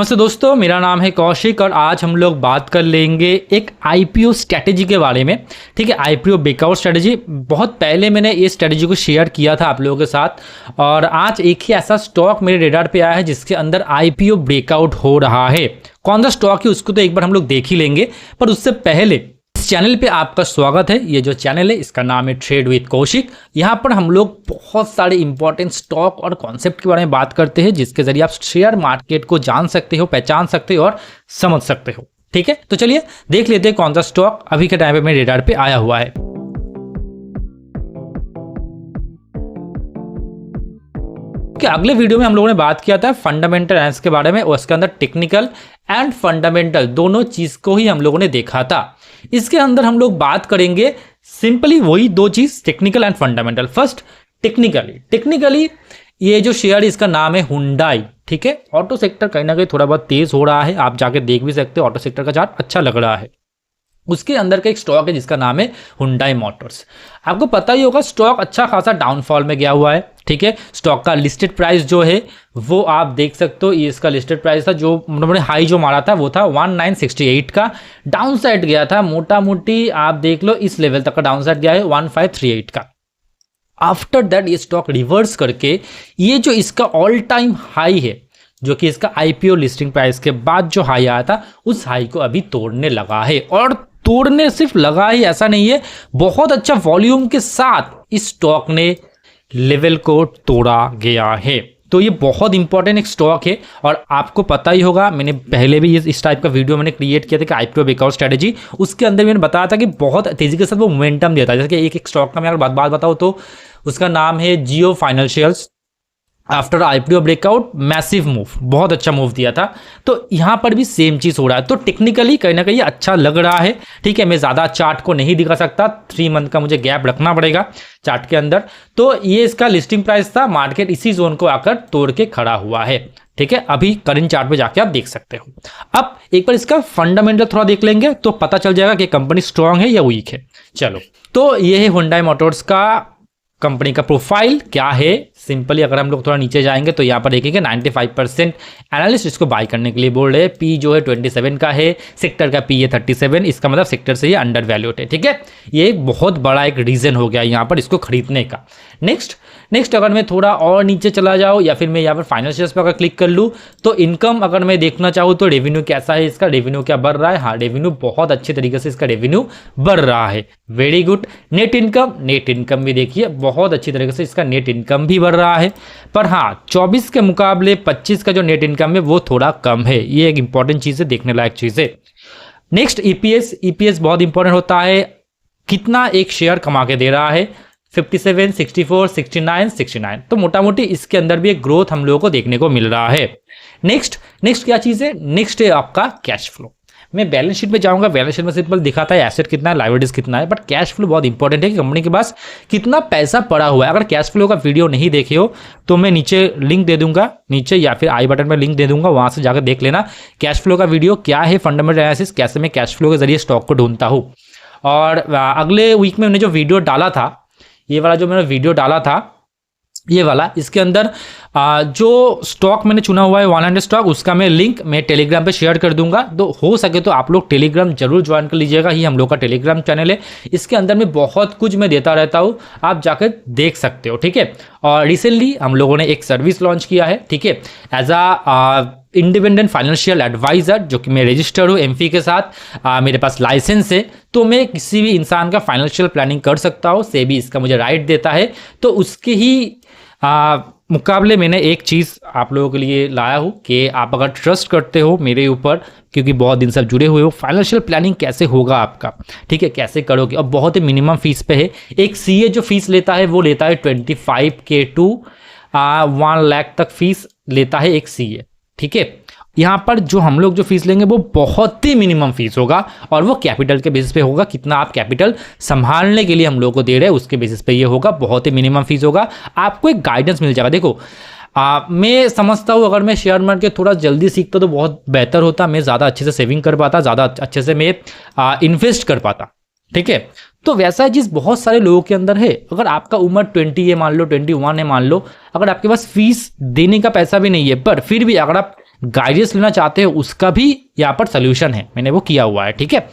नमस्ते दोस्तों, मेरा नाम है कौशिक और आज हम लोग बात कर लेंगे एक आईपीओ स्ट्रैटेजी के बारे में। ठीक है, आईपीओ ब्रेकआउट स्ट्रैटेजी। बहुत पहले मैंने ये स्ट्रैटेजी को शेयर किया था आप लोगों के साथ और आज एक ही ऐसा स्टॉक मेरे रेडार पे आया है जिसके अंदर आईपीओ ब्रेकआउट हो रहा है। कौन सा स्टॉक है उसको तो एक बार हम लोग देख ही लेंगे, पर उससे पहले इस चैनल पे आपका स्वागत है। ये जो चैनल है इसका नाम है ट्रेड विद कौशिक। यहाँ पर हम लोग बहुत सारे इंपॉर्टेंट स्टॉक और कॉन्सेप्ट के बारे में बात करते हैं जिसके जरिए आप शेयर मार्केट को जान सकते हो, पहचान सकते हो और समझ सकते हो। ठीक है, तो चलिए देख लेते हैं कौन सा स्टॉक अभी के टाइम पे मेरे रेडार पे आया हुआ है। अगले वीडियो में हम लोगों ने बात किया था फंडामेंटल एनालिसिस के बारे में और उसके अंदर टेक्निकल एंड फंडामेंटल दोनों चीज को ही हम लोगों ने देखा था। इसके अंदर हम लोग बात करेंगे सिंपली वही दो चीज, technical and fundamental. First technically ये जो शेयर इसका नाम है हुंडई। ठीक है, ऑटो सेक्टर कहीं ना कहीं थोड़ा बहुत तेज हो रहा है, आप जाके देख भी सकते हो। ऑटो सेक्टर का चार्ट अच्छा लग रहा है। उसके अंदर का एक स्टॉक है जिसका नाम है हुंडई मोटर्स। आपको पता ही होगा स्टॉक अच्छा खासा डाउनफॉल में गया हुआ है। ठीक है, स्टॉक का लिस्टेड प्राइस जो है वो आप देख सकते हो। ये इसका लिस्टेड प्राइस था, जो उन्होंने हाई जो मारा था वो था 1968 का। डाउन साइड गया था मोटा मोटी, आप देख लो इस लेवल तक का डाउन साइड गया है 1538 का। आफ्टर दैट ये स्टॉक रिवर्स करके ये जो इसका ऑल टाइम हाई है, जो कि इसका आईपीओ लिस्टिंग प्राइस के बाद जो हाई आया था, उस हाई को अभी तोड़ने लगा है। और तोड़ने सिर्फ लगा ही ऐसा नहीं है, बहुत अच्छा वॉल्यूम के साथ इस स्टॉक ने लेवल को तोड़ा गया है। तो ये बहुत इंपॉर्टेंट एक स्टॉक है और आपको पता ही होगा, मैंने पहले भी इस टाइप का वीडियो मैंने क्रिएट किया था कि आईपीओ ब्रेकआउट स्ट्रैटेजी। उसके अंदर मैंने बताया था कि बहुत तेजी के साथ वो मोमेंटम देता है। जैसे कि एक स्टॉक का मैं अगर बात बताऊँ तो उसका नाम है Jio financials. After IPO breakout massive move, बहुत अच्छा मूव दिया था। तो यहां पर भी सेम चीज हो रहा है। तो टेक्निकली कहीं ना कहीं अच्छा लग रहा है। ठीक है, मैं ज्यादा चार्ट को नहीं दिखा सकता, 3 मंथ का मुझे गैप रखना पड़ेगा चार्ट के अंदर। तो ये इसका लिस्टिंग प्राइस था, मार्केट इसी जोन को आकर तोड़ के खड़ा हुआ है। ठीक है, अभी करंट चार्ट पे जाके आप देख सकते हो। अब एक बार इसका फंडामेंटल थोड़ा देख लेंगे तो पता चल जाएगा कि कंपनी स्ट्रांग है या वीक है। चलो, तो ये है हुंडई मोटर्स का कंपनी का प्रोफाइल क्या है। सिंपली अगर हम लोग थोड़ा नीचे जाएंगे तो यहाँ पर देखेंगे 95% एनालिस्ट इसको बाय करने के लिए बोल रहे हैं। पी जो है 27 का है, सेक्टर का पी है 37। इसका मतलब सेक्टर से ये अंडर वैल्यूड है। ठीक है, ये एक बहुत बड़ा एक रीजन हो गया यहाँ पर इसको खरीदने का। नेक्स्ट अगर मैं थोड़ा और नीचे चला जाऊँ या फिर मैं यहाँ पर फाइनेंशियल्स पर अगर क्लिक कर लूँ तो इनकम अगर मैं देखना चाहूँ तो रेवेन्यू कैसा है इसका, रेवेन्यू क्या बढ़ रहा है। हाँ, रेवेन्यू बहुत अच्छे तरीके से इसका रेवेन्यू बढ़ रहा है, वेरी गुड। नेट इनकम भी देखिए बहुत अच्छी तरीके से इसका नेट इनकम भी बढ़ रहा है। पर हाँ, 24 के मुकाबले 25 का जो नेट इनकम है वो थोड़ा कम है। ये एक इंपॉर्टेंट चीज़ है, देखने लायक चीज़ है। नेक्स्ट ईपीएस बहुत इंपॉर्टेंट होता है। कितना एक शेयर कमा के दे रहा है, 57, 64, 69। तो मोटा मोटी इसके अंदर भी एक ग्रोथ हम लोगों को देखने को मिल रहा है। नेक्स्ट क्या चीज़ है, नेक्स्ट है आपका कैश फ्लो। मैं बैलेंस शीट में जाऊंगा, बैलेंस शीट में सिंपल दिखाता है एसेट कितना है, लायबिलिटीज कितना है, बट कैश फ्लो बहुत इंपॉर्टेंट है कि कंपनी के पास कितना पैसा पड़ा हुआ है। अगर कैश फ्लो का वीडियो नहीं देखे हो तो मैं नीचे लिंक दे दूंगा, नीचे या फिर आई बटन में लिंक दे दूंगा, वहां से जाकर देख लेना कैश फ्लो का वीडियो क्या है, फंडामेंटल एनालिसिस कैसे मैं कैश फ्लो के जरिए स्टॉक को ढूंढता हूँ। और अगले वीक में मैंने जो वीडियो डाला था, ये वाला जो मैंने वीडियो डाला था ये वाला, इसके अंदर जो स्टॉक मैंने चुना हुआ है 100 स्टॉक, उसका मैं लिंक मैं टेलीग्राम पे शेयर कर दूंगा। तो हो सके तो आप लोग टेलीग्राम जरूर ज्वाइन कर लीजिएगा, ही हम लोग का टेलीग्राम चैनल है। इसके अंदर में बहुत कुछ मैं देता रहता हूँ, आप जाकर देख सकते हो। ठीक है, और रिसेंटली हम लोगों ने एक सर्विस लॉन्च किया है। ठीक है, एज आ इंडिपेंडेंट फाइनेंशियल एडवाइजर, जो कि मैं रजिस्टर्ड हूँ एमफी के साथ, मेरे पास लाइसेंस है, तो मैं किसी भी इंसान का फाइनेंशियल प्लानिंग कर सकता हूँ। सेबी इसका मुझे राइट देता है। तो उसके ही मुकाबले मैंने एक चीज़ आप लोगों के लिए लाया हूँ कि आप अगर ट्रस्ट करते हो मेरे ऊपर, क्योंकि बहुत दिन से जुड़े हुए हो, फाइनेंशियल प्लानिंग कैसे होगा आपका, ठीक है, कैसे करोगे। और बहुत ही मिनिमम फीस पे है। एक सीए जो फीस लेता है वो लेता है 25K टू 1 लाख तक फीस लेता है एक सीए। ठीक है, यहाँ पर जो हम लोग जो फीस लेंगे वो बहुत ही मिनिमम फीस होगा और वो कैपिटल के बेसिस पे होगा। कितना आप कैपिटल संभालने के लिए हम लोग को दे रहे हैं उसके बेसिस पे ये होगा, बहुत ही मिनिमम फीस होगा। आपको एक गाइडेंस मिल जाएगा। देखो मैं समझता हूँ अगर मैं शेयर मार्केट थोड़ा जल्दी सीखता तो बहुत बेहतर होता, मैं ज़्यादा अच्छे से सेविंग कर पाता, ज़्यादा अच्छे से मैं इन्वेस्ट कर पाता। ठीक है, तो वैसा चीज़ बहुत सारे लोगों के अंदर है। अगर आपका उम्र 20 है मान लो, 21 है मान लो, अगर आपके पास फीस देने का पैसा भी नहीं है, पर फिर भी अगर आप गाइडेंस लेना चाहते हो उसका भी यहाँ पर सोल्यूशन है, मैंने वो किया हुआ है। ठीक है,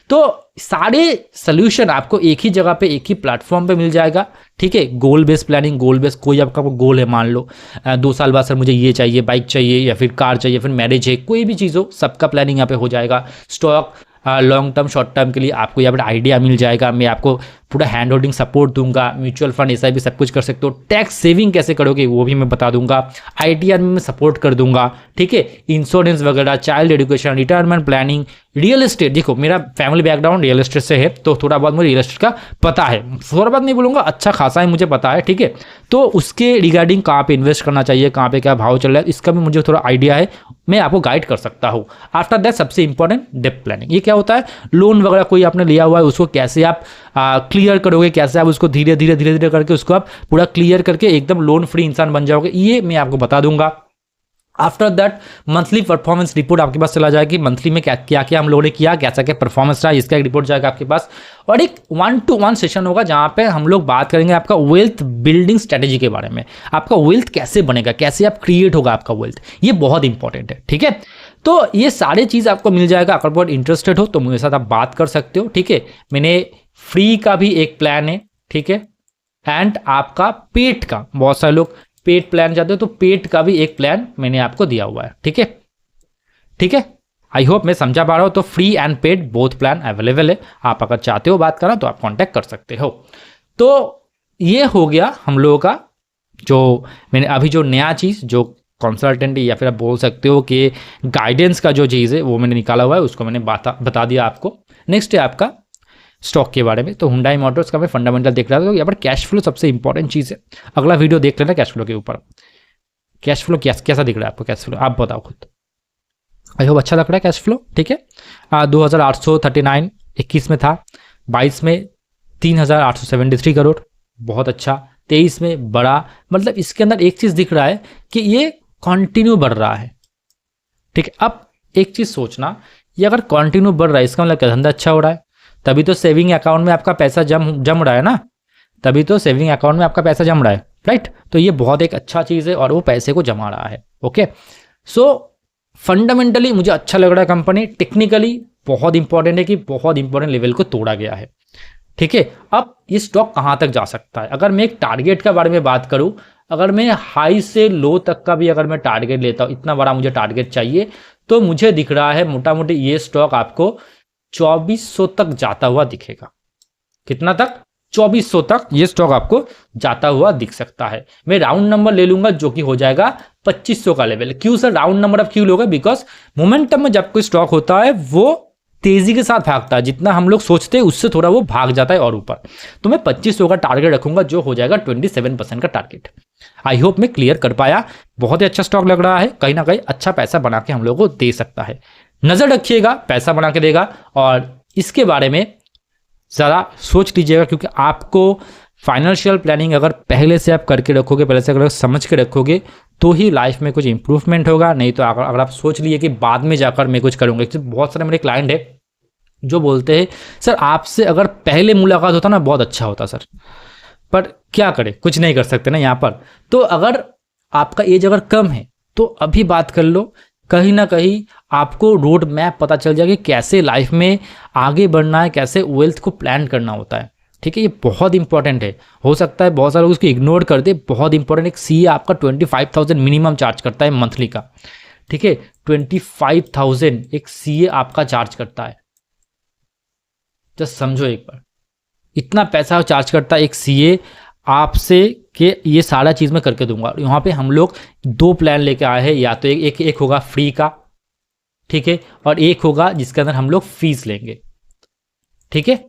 तो सारे सोल्यूशन आपको एक ही जगह पे एक ही प्लेटफॉर्म पे मिल जाएगा। ठीक है, गोल बेस्ड प्लानिंग, गोल बेस्ड कोई आपका गोल है, मान लो 2 साल बाद सर मुझे ये चाहिए, बाइक चाहिए या फिर कार चाहिए, फिर मैरिज है, कोई भी चीज़ हो, सबका प्लानिंग यहाँ पे हो जाएगा। Stock long term short term के लिए आपको यहाँ पर आइडिया मिल जाएगा, मैं आपको पूरा हैंड होल्डिंग सपोर्ट दूंगा, म्यूचुअल फंड ऐसा भी सब कुछ कर सकते हो, टैक्स सेविंग कैसे करोगे वो भी मैं बता दूंगा, आईटीआर में मैं सपोर्ट कर दूंगा। ठीक है, इंश्योरेंस वगैरह, child education, retirement planning, real estate. देखो मेरा फैमिली बैकग्राउंड रियल एस्टेट से है, तो थोड़ा बहुत मुझे रियल एस्टेट का पता है, थोड़ा बहुत नहीं बोलूँगा, अच्छा खासा है मुझे पता है। ठीक है, तो उसके रिगार्डिंग कहाँ पे इन्वेस्ट करना चाहिए, कहाँ पे क्या भाव चल रहा है, इसका भी मुझे थोड़ा आइडिया है, मैं आपको गाइड कर सकता हूँ। आफ्टर दैट सबसे इंपॉर्टेंट डेप्थ प्लानिंग। ये क्या होता है, लोन वगैरह कोई आपने लिया हुआ है उसको कैसे आप क्लियर करोगे, कैसे आप उसको धीरे धीरे करके उसको आप पूरा क्लियर करके एकदम लोन फ्री इंसान बन जाओगे, ये मैं आपको बता दूंगा। After that monthly performance report आपके पास चला जाएगी, मंथली में क्या क्या हम लोगों ने किया, कैसा क्या परफॉर्मेंस रहा, इसका एक रिपोर्ट जाएगा आपके पास। और एक 1-to-1 सेशन होगा जहां पे हम लोग बात करेंगे आपका वेल्थ बिल्डिंग स्ट्रेटेजी के बारे में, आपका वेल्थ कैसे बनेगा, कैसे आप क्रिएट होगा आपका वेल्थ, ये बहुत इंपॉर्टेंट है। ठीक है, तो ये सारी चीज़ आपको मिल जाएगा। अगर बहुत इंटरेस्टेड हो तो मेरे साथ आप बात कर सकते हो। ठीक है, मैंने फ्री का भी एक प्लान है, ठीक है, एंड आपका पेड का, बहुत सारे लोग पेड प्लान चाहते हो तो पेड का भी एक प्लान मैंने आपको दिया हुआ है। ठीक है, ठीक है, आई होप मैं समझा पा रहा हूं। तो free and paid both plan available है, आप अगर चाहते हो बात करना तो आप कांटेक्ट कर सकते हो। तो ये हो गया हम लोगों का जो मैंने अभी जो नया चीज़ जो कंसल्टेंट या फिर आप बोल सकते हो कि गाइडेंस का जो चीज़ है वो मैंने निकाला हुआ है, उसको मैंने बता दिया आपको। नेक्स्ट है आपका स्टॉक के बारे में। तो हुंडई मोटर्स का मैं फंडामेंटल देख रहा था, तो यहाँ पर कैश फ्लो सबसे इंपॉर्टेंट चीज़ है। अगला वीडियो देख लेना कैश फ्लो के ऊपर। कैश फ्लो कैसा दिख रहा है आपको, कैश फ्लो आप बताओ खुद। आई होप अच्छा लग रहा है कैश फ्लो। ठीक है, 2839 21 में था, 22 में 3873 करोड़, बहुत अच्छा। 23 में बढ़ा, मतलब इसके अंदर एक चीज़ दिख रहा है कि ये कंटिन्यू बढ़ रहा है। ठीक है, अब एक चीज़ सोचना, ये अगर कंटिन्यू बढ़ रहा है इसका मतलब क्या, धंधा अच्छा हो रहा है, तभी तो सेविंग अकाउंट में आपका पैसा जम रहा है ना, तभी तो सेविंग अकाउंट में आपका पैसा जम रहा है, राइट। तो ये बहुत एक अच्छा चीज़ है और वो पैसे को जमा रहा है। ओके, सो फंडामेंटली मुझे अच्छा लग रहा है कंपनी। टेक्निकली बहुत इंपॉर्टेंट है कि बहुत इंपॉर्टेंट लेवल को तोड़ा गया है। ठीक है, अब ये स्टॉक कहाँ तक जा सकता है, अगर मैं एक टारगेट के बारे में बात करूँ, अगर मैं हाई से लो तक का भी अगर मैं टारगेट लेता हूँ, इतना बड़ा मुझे टारगेट चाहिए, तो मुझे दिख रहा है मोटा मोटी ये स्टॉक आपको 2400 तक जाता हुआ दिखेगा। कितना तक, 2400 तक ये स्टॉक आपको जाता हुआ दिख सकता है। मैं राउंड नंबर ले लूंगा जो कि हो जाएगा 2500 का लेवल। क्यों सर राउंड नंबर अब क्यों लोगे, बिकॉज मोमेंटम में जब कोई स्टॉक होता है वो तेजी के साथ भागता है, जितना हम लोग सोचते हैं उससे थोड़ा वो भाग जाता है और ऊपर। तो मैं 2500 का टारगेट रखूंगा जो हो जाएगा 27% का टारगेट। आई होप मैं क्लियर कर पाया। बहुत ही अच्छा स्टॉक लग रहा है, कहीं ना कहीं अच्छा पैसा बना के हम लोगों को दे सकता है। नजर रखिएगा, पैसा बना के देगा। और इसके बारे में ज़रा सोच लीजिएगा, क्योंकि आपको फाइनेंशियल प्लानिंग अगर पहले से आप करके रखोगे, पहले से अगर समझ के रखोगे तो ही लाइफ में कुछ इंप्रूवमेंट होगा। नहीं तो अगर आप सोच लिए कि बाद में जाकर मैं कुछ करूँगा। बहुत सारे मेरे क्लाइंट है जो बोलते हैं सर आपसे अगर पहले मुलाकात होता ना बहुत अच्छा होता सर, पर क्या करें, कुछ नहीं कर सकते ना यहाँ पर। तो अगर आपका एज अगर कम है तो अभी बात कर लो, कहीं ना कहीं आपको रोड मैप पता चल जाएगा कि कैसे लाइफ में आगे बढ़ना है, कैसे वेल्थ को प्लान करना होता है। ठीक है, ये बहुत इंपॉर्टेंट है। हो सकता है बहुत सारे लोग इसको इग्नोर कर दे, बहुत इंपॉर्टेंट। एक सीए आपका 25,000 मिनिमम चार्ज करता है मंथली का। ठीक है, 25,000 एक सीए आपका चार्ज करता है। जस्ट समझो एक बार, इतना पैसा चार्ज करता है एक सीए आपसे कि ये सारा चीज़ मैं करके दूंगा। यहाँ पे हम लोग 2 प्लान लेके आए हैं, या तो एक होगा फ्री का, ठीक है, और एक होगा जिसके अंदर हम लोग फीस लेंगे। ठीक है,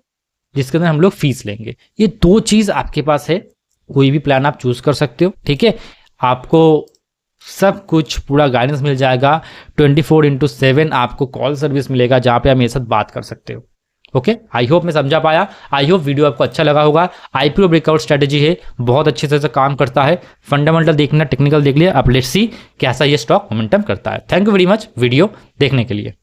जिसके अंदर हम लोग फीस लेंगे। ये 2 चीज़ आपके पास है, कोई भी प्लान आप चूज कर सकते हो। ठीक है, आपको सब कुछ पूरा गाइडेंस मिल जाएगा। 24/7 आपको कॉल सर्विस मिलेगा जहाँ पे आप मेरे साथ बात कर सकते हो। ओके, आई होप मैं समझा पाया। आई होप वीडियो आपको अच्छा लगा होगा। आईपीओ ब्रेकआउट स्ट्रेटेजी है, बहुत अच्छे से काम करता है। फंडामेंटल देखना, टेक्निकल देख लिया, अब लेट्स सी कैसा ये स्टॉक मोमेंटम करता है। Thank you very much video देखने के लिए।